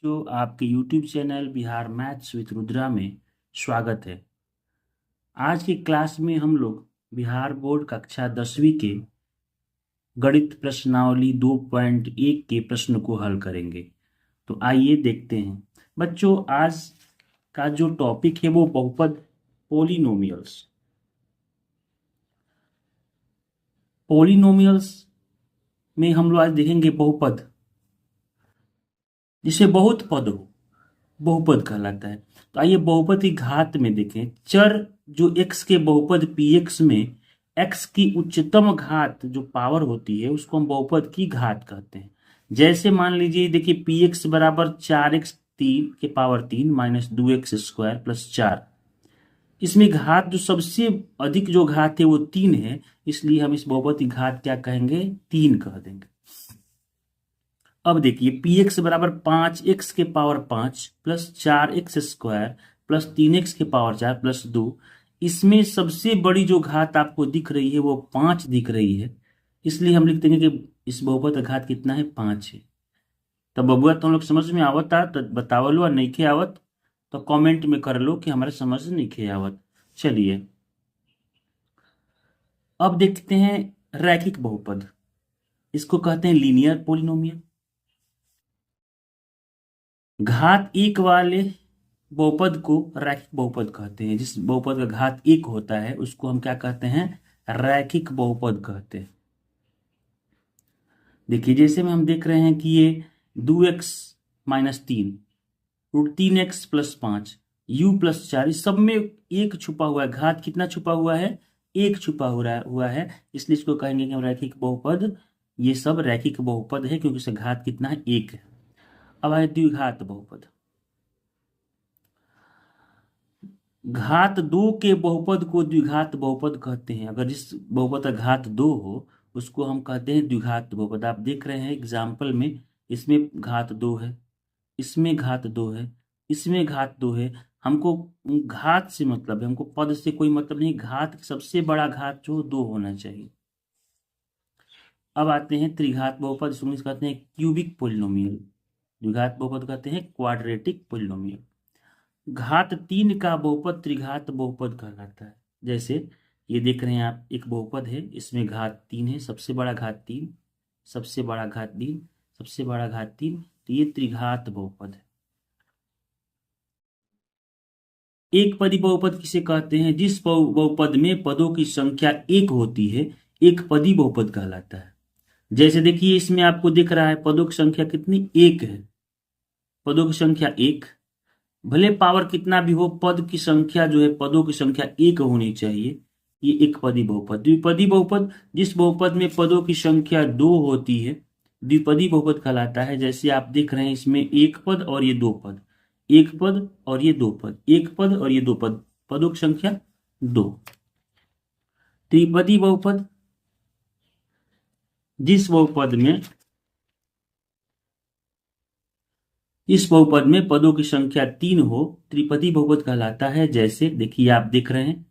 जो आपके YouTube channel Bihar maths with Rudra में स्वागत है। आज की क्लास में हम लोग बिहार बोर्ड कक्षा 10वीं के गणित प्रश्नावली 2.1 के प्रश्न को हल करेंगे। तो आइए देखते हैं। बच्चों, आज का जो टॉपिक है वो बहुपद पोलिनोमियल्स। पोलिनोमियल्स में हम लोग आज देखेंगे बहुपद जिसे बहुत पद हो, बहुपद कहलाता है। तो आइए बहुपद की घात में देखें। चर जो x के बहुपद px में x की उच्चतम घात जो पावर होती है उसको हम बहुपद की घात कहते हैं। जैसे मान लीजिए, देखिए px बराबर 4x 3 के पावर 3 माइनस 2x² प्लस 4। इसमें घात जो सबसे अधिक जो घात है वो 3 है, इसलिए हम इस बहुपद की घात क्या कहेंगे? 3 कह देंगे। अब देखिए px बराबर 5x के power 5 plus 4x² plus 3x के पावर 4 प्लस 2। इसमें सबसे बड़ी जो घात आपको दिख रही है वो 5 दिख रही है, इसलिए हम लिख देंगे कि इस बहुपद का घात कितना है? 5 है। तो बबुआ तुम लोग समझ में आवता तो बताओ लो, और नहीं खे आवत तो कमेंट में कर लो कि हमारे समझ नहीं खे आवत। चलिए अब देखते हैं रैखिक बहुपद। इसको कहते हैं लीनियर पोलिनोमियल। घात 1 वाले बहुपद को रैखिक बहुपद कहते हैं। जिस बहुपद का घात 1 होता है उसको हम क्या कहते हैं? रैखिक बहुपद कहते हैं। देखिए जैसे में हम देख रहे हैं कि ये 2x minus 3 √3x plus 5 u plus 4, इस सब में एक छुपा हुआ है। घात कितना छुपा हुआ है? एक छुपा हुआ है, इसलिए इसको कहेंगे कि हम रैखिक बहुपद। ये सब रैखिक बहुपद है क्योंकि इसका घात कितना है? 1 है। अब आए द्विघात बहुपद। घात 2 के बहुपद को द्विघात बहुपद कहते हैं। अगर जिस बहुपद का घात 2 हो उसको हम कहते हैं द्विघात बहुपद। आप देख रहे हैं एग्जाम्पल में, इसमें घात 2 है, इसमें घात 2 है, इसमें घात 2 है। हमको घात से मतलब है, हमको पद से कोई मतलब नहीं। घात सबसे बड़ा घात जो 2 होना चाहिए। अब आते हैं त्रिघात बहुपद। इसको कहते हैं क्यूबिक पोलिनोमियल। द्विघात बहुपद कहते हैं क्वाड्रेटिक पोलिनोमियल। घात 3 का बहुपद त्रिघात बहुपद कहलाता है। जैसे ये देख रहे हैं आप, एक बहुपद है, इसमें घात 3 है, सबसे बड़ा घात 3, सबसे बड़ा घात 3, सबसे बड़ा घात 3, तो ये त्रिघात बहुपद है। एक पदी बहुपद किसे कहते हैं? जिस बहुपद में पदों की संख्या 1 होती है, एक पदी बहुपद कहलाता है। जैसे देखिए इसमें आपको दिख रहा है पदों की संख्या कितनी? 1 है। पदों की संख्या 1, भले पावर कितना भी हो, पद की संख्या जो है, पदों की संख्या 1 होनी चाहिए। ये एक पदी बहुपद। द्विपदी बहुपद जिस बहुपद में पदों की संख्या 2 होती है द्विपदी बहुपद कहलाता है। जैसे आप देख रहे हैं इसमें एक पद और ये 2 पद, एक पद और ये 2 पद, एक पद और ये 2 पद, पदों की संख्या 2। त्रिपदी बहुपद जिस बहुपद में इस बहुपद में पदों की संख्या 3 हो, त्रिपदी बहुपद कहलाता है। जैसे देखिए आप देख रहे हैं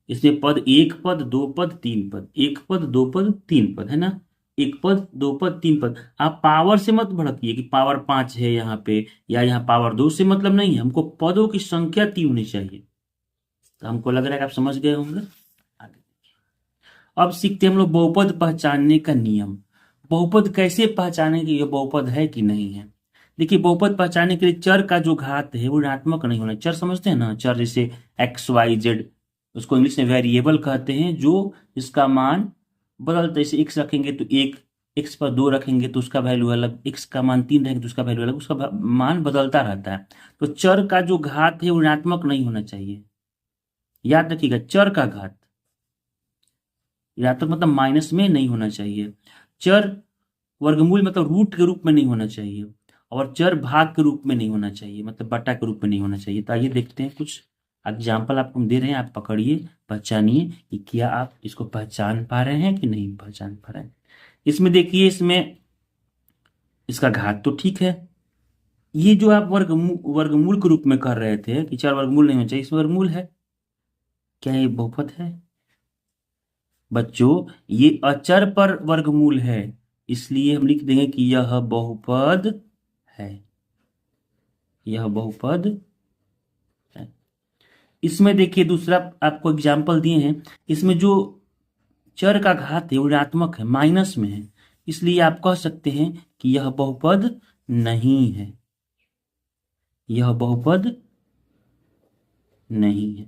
इसमें पद 1 पद 2 पद 3 पद, 1 पद 2 पद 3 पद, है ना? 1 पद 2 पद 3 पद। आप पावर से मत भड़किए कि पावर 5 है यहाँ पे या यहाँ पावर 2 से मतलब नहीं है। हमको पदों की संख्या 3 होनी चाहिए। तो हमको लग रहा है कि आप समझ गए होंगे। आगे अब सीखते हैं हम लोग बहुपद पहचानने का नियम। बहुपद कैसे पहचाने कि यह बहुपद है कि नहीं है? देखिए बहुपद पहचानने के लिए चर का जो घात है वो ऋणात्मक नहीं होना। चर समझते हैं ना? चर जैसे XYZ, उसको इंग्लिश में वेरिएबल कहते हैं, जो इसका मान बदलते। जैसे x रखेंगे तो 1, x पर 2 रखेंगे तो उसका वैल्यू अलग, x का मान 3 रहेंगे तो उसका वैल्यू अलग, उसका मान बदलता रहता है। तो चर का जो घात है वो ऋणात्मक नहीं होना चाहिए। याद रखिएगा, चर का घात ऋणात्मक मतलब माइनस में नहीं होना चाहिए। चर वर्गमूल मतलब रूट के रूप में नहीं होना चाहिए, और चर भाग के रूप में नहीं होना चाहिए, मतलब बटा के रूप में नहीं होना चाहिए। तो आइए देखते हैं, कुछ एग्जाम्पल आपको हम दे रहे हैं, आप पकड़िए, पहचानिए कि क्या आप इसको पहचान पा रहे हैं कि नहीं पहचान पा रहे हैं। इसमें देखिए, इसमें इसका घात तो ठीक है। ये जो आप वर्गमूल के रूप में कर रहे थे कि चार वर्गमूल नहीं होना चाहिए, इसमें वर्गमूल है। क्या ये बहुपद है? बच्चों ये अचर पर वर्गमूल है, इसलिए हम लिख देंगे कि यह बहुपद है। यह बहुपद है। इसमें देखिए दूसरा आपको एग्जाम्पल दिए हैं, इसमें जो चर का घात है वो ऋणात्मक है, माइनस में है, इसलिए आप कह सकते हैं कि यह बहुपद नहीं है, यह बहुपद नहीं है।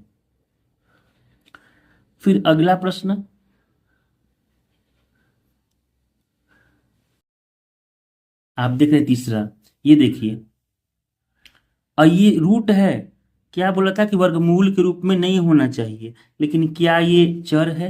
फिर अगला प्रश्न, आप देख रहे हैं तीसरा, ये देखिए, और ये रूट है, क्या बोला था कि वर्गमूल के रूप में नहीं होना चाहिए, लेकिन क्या ये चर है?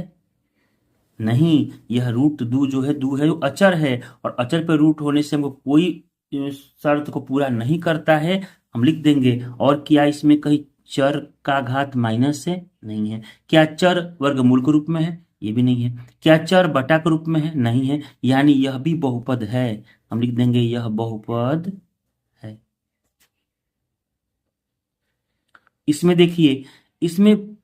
नहीं, यह रूट दू जो है, दू है वो अचर है, और अचर पे रूट होने से हमको कोई शर्त को पूरा नहीं करता है, हम लिख देंगे। और क्या इसमें कहीं चर का घात माइनस है? नहीं है। क्या चर वर्गमूल के रूप में है? ये भी नहीं है। क्या चर बटा के रूप में है? नहीं है। यानी यह भी बहुपद है, हम लिख देंगे यह बहुपद है। इसमें देखिए, इसमें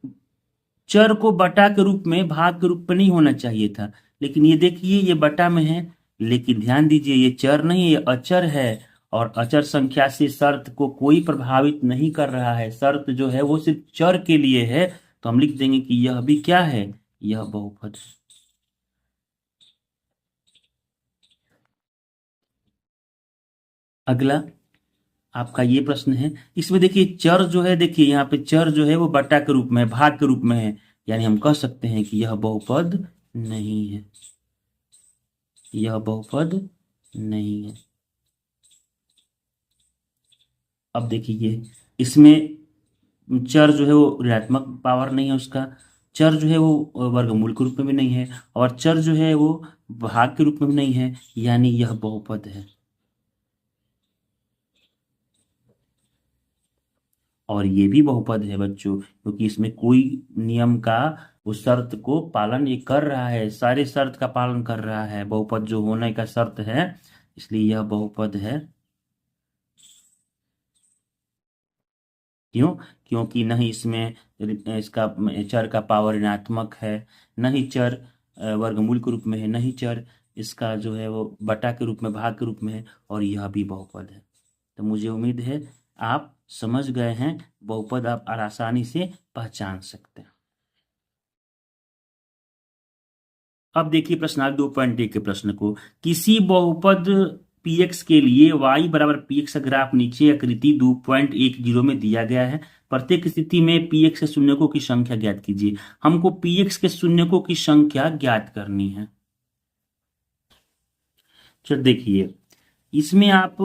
चर को बटा के रूप में, भाग के रूप में नहीं होना चाहिए था, लेकिन ये देखिए ये बटा में है, लेकिन ध्यान दीजिए ये चर नहीं है, ये अचर है, और अचर संख्या से शर्त को कोई प्रभावित नहीं कर रहा है, शर्त जो है वो सिर्फ चर के लिए है, तो हम लिख देंगे कि यह भी क्या है, यह बहुपद। अगला आपका ये प्रश्न है, इसमें देखिए चर जो है, देखिए यहाँ पे चर जो है वो बटा के रूप में है, भाग के रूप में है, यानी हम कह सकते हैं कि यह बहुपद नहीं है, यह बहुपद नहीं है। अब देखिए इसमें चर जो है वो ऋणात्मक पावर नहीं है उसका, चर जो है वो वर्गमूल के रूप में भी नहीं है, और चर जो है वो भाग के रूप में भी नहीं है, यानी यह बहुपद है। और ये भी बहुपद है बच्चों, क्योंकि इसमें कोई नियम का, उस शर्त को पालन ये कर रहा है, सारे शर्त का पालन कर रहा है, बहुपद जो होने का शर्त है, इसलिए यह बहुपद है। क्यों? क्योंकि न ही इसमें इसका चर का पावर ऋणात्मक है, न ही चर वर्गमूल के रूप में है, न ही चर इसका जो है वो बटा के रूप में, भाग के रूप में है, और यह भी बहुपद है। तो मुझे उम्मीद है आप समझ गए हैं, बहुपद आप आसानी से पहचान सकते हैं। अब देखिए प्रश्नार्थ 2.1 के प्रश्न को, किसी बहुपद px के लिए y बराबर px का ग्राफ नीचे आकृति 2.10 में दिया गया है। प्रत्येक स्थिति में px के शून्यकों की संख्या ज्ञात कीजिए। हमको px के शून्यकों की संख्या ज्ञात करनी है। चलो देखिए, इसमें आप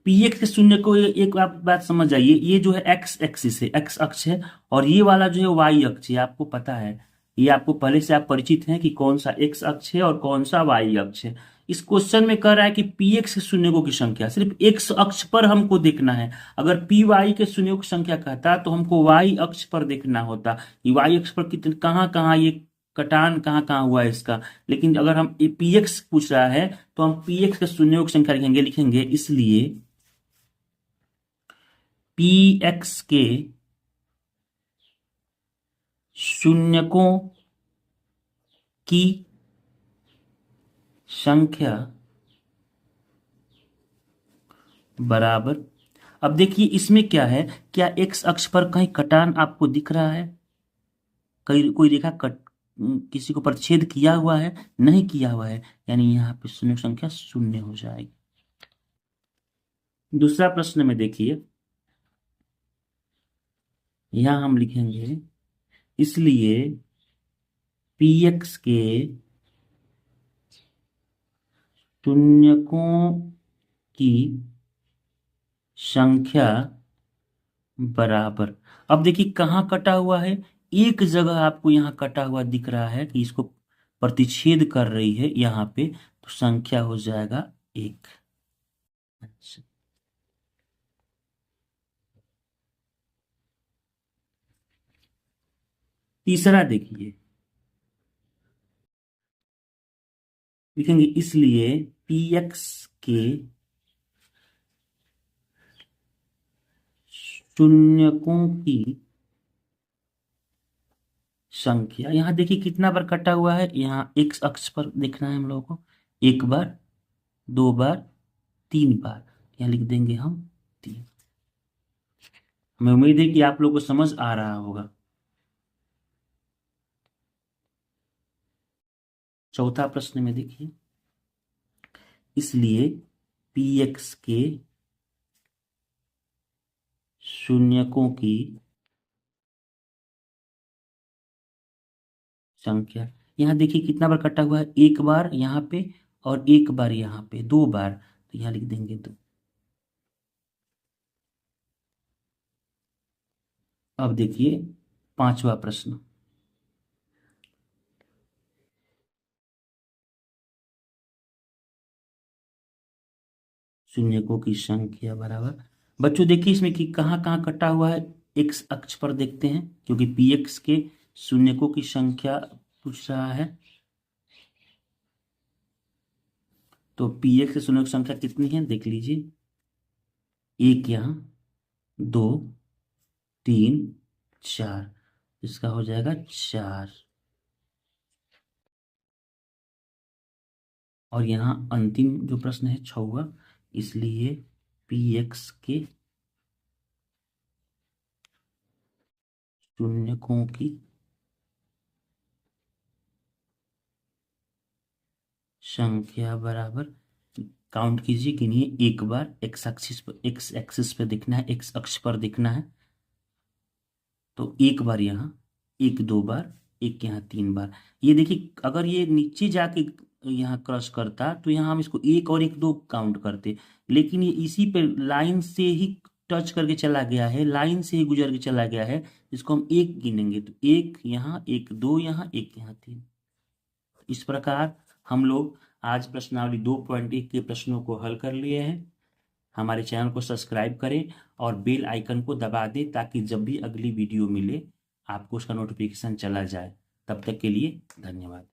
px के शून्य को, एक आप बात समझ जाइए, ये जो है x एक्सिस है, x अक्ष है, और ये वाला जो है y अक्ष है, आपको पता है, ये आपको पहले से आप परिचित हैं कि कौन सा x अक्ष है और कौन सा y अक्ष है। इस क्वेश्चन में कह रहा है कि px के शून्यकों की संख्या, सिर्फ x अक्ष पर हमको देखना है। अगर py के शून्यों की संख्या कहता तो हमको y अक्ष पर देखना होता कि y अक्ष पर कितने, कहाँ कहाँ ये कटान कहाँ कहाँ हुआ है इसका। लेकिन अगर हम px पूछ रहा है तो हम px के शून्यों की संख्या लिखेंगे, इसलिए px के शून्यकों की संख्या बराबर, अब देखिए इसमें क्या है, क्या x अक्ष पर कहीं कटान आपको दिख रहा है? कहीं कोई रेखा किसी को परिच्छेद किया हुआ है? नहीं किया हुआ है, यानी यहाँ पे शून्य संख्या शून्य हो जाएगी। दूसरा प्रश्न में देखिए, यहां हम लिखेंगे, इसलिए px के शून्यकों की संख्या बराबर, अब देखिए कहाँ कटा हुआ है, एक जगह आपको यहाँ कटा हुआ दिख रहा है कि इसको प्रतिच्छेद कर रही है यहाँ पे, तो संख्या हो जाएगा 1। अच्छा, तीसरा देखिए, लिखेंगे इसलिए px के शून्यकों की संख्या, यहां देखिए कितना बार कटा हुआ है, यहाँ x अक्ष पर देखना है हम लोगों को, एक बार, दो बार, तीन बार, यहाँ लिख देंगे हम 3। हमें उम्मीद है कि आप लोग को समझ आ रहा होगा। चौथा प्रश्न में देखिए, इसलिए px के शून्यकों की संख्या, यहाँ देखिए कितना बार कटा हुआ है, एक बार यहाँ पे और एक बार यहाँ पे, दो बार, तो यहाँ लिख देंगे दो। अब देखिए पांचवा प्रश्न, शून्यकों की संख्या बराबर, बच्चों देखिए इसमें कि कहाँ कहाँ कटा हुआ है, एक्स अक्ष पर देखते हैं, क्योंकि पी एक्स के शून्यकों की संख्या पूछ रहा है। तो पी एक्स के शून्य की संख्या कितनी है देख लीजिए, एक यहाँ, दो, तीन, चार, इसका हो जाएगा चार। और यहाँ अंतिम जो प्रश्न है छवा, इसलिए पी एक्स के शून्यकों की संख्या बराबर, काउंट कीजिए, गिनिए, एक बार, एक्स एक्सिस पे दिखना है, एक्स अक्ष पर दिखना है, तो एक बार यहाँ, एक दो बार, एक यहाँ तीन बार। ये देखिए अगर ये नीचे जाके यहाँ क्रॉस करता तो यहाँ हम इसको एक और एक दो काउंट करते, लेकिन ये इसी पे लाइन से ही टच करके चला गया है, लाइन से ही गुजर के चला गया है, इसको हम एक गिनेंगे, तो एक यहाँ, एक दो यहाँ, एक यहाँ तीन। इस प्रकार हम लोग आज प्रश्नावली 2.1 के प्रश्नों को हल कर लिए हैं। हमारे चैनल को सब्सक्राइब करें और बेल आइकन को दबा दें, ताकि जब भी अगली वीडियो मिले आपको उसका नोटिफिकेशन चला जाए। तब तक के लिए धन्यवाद।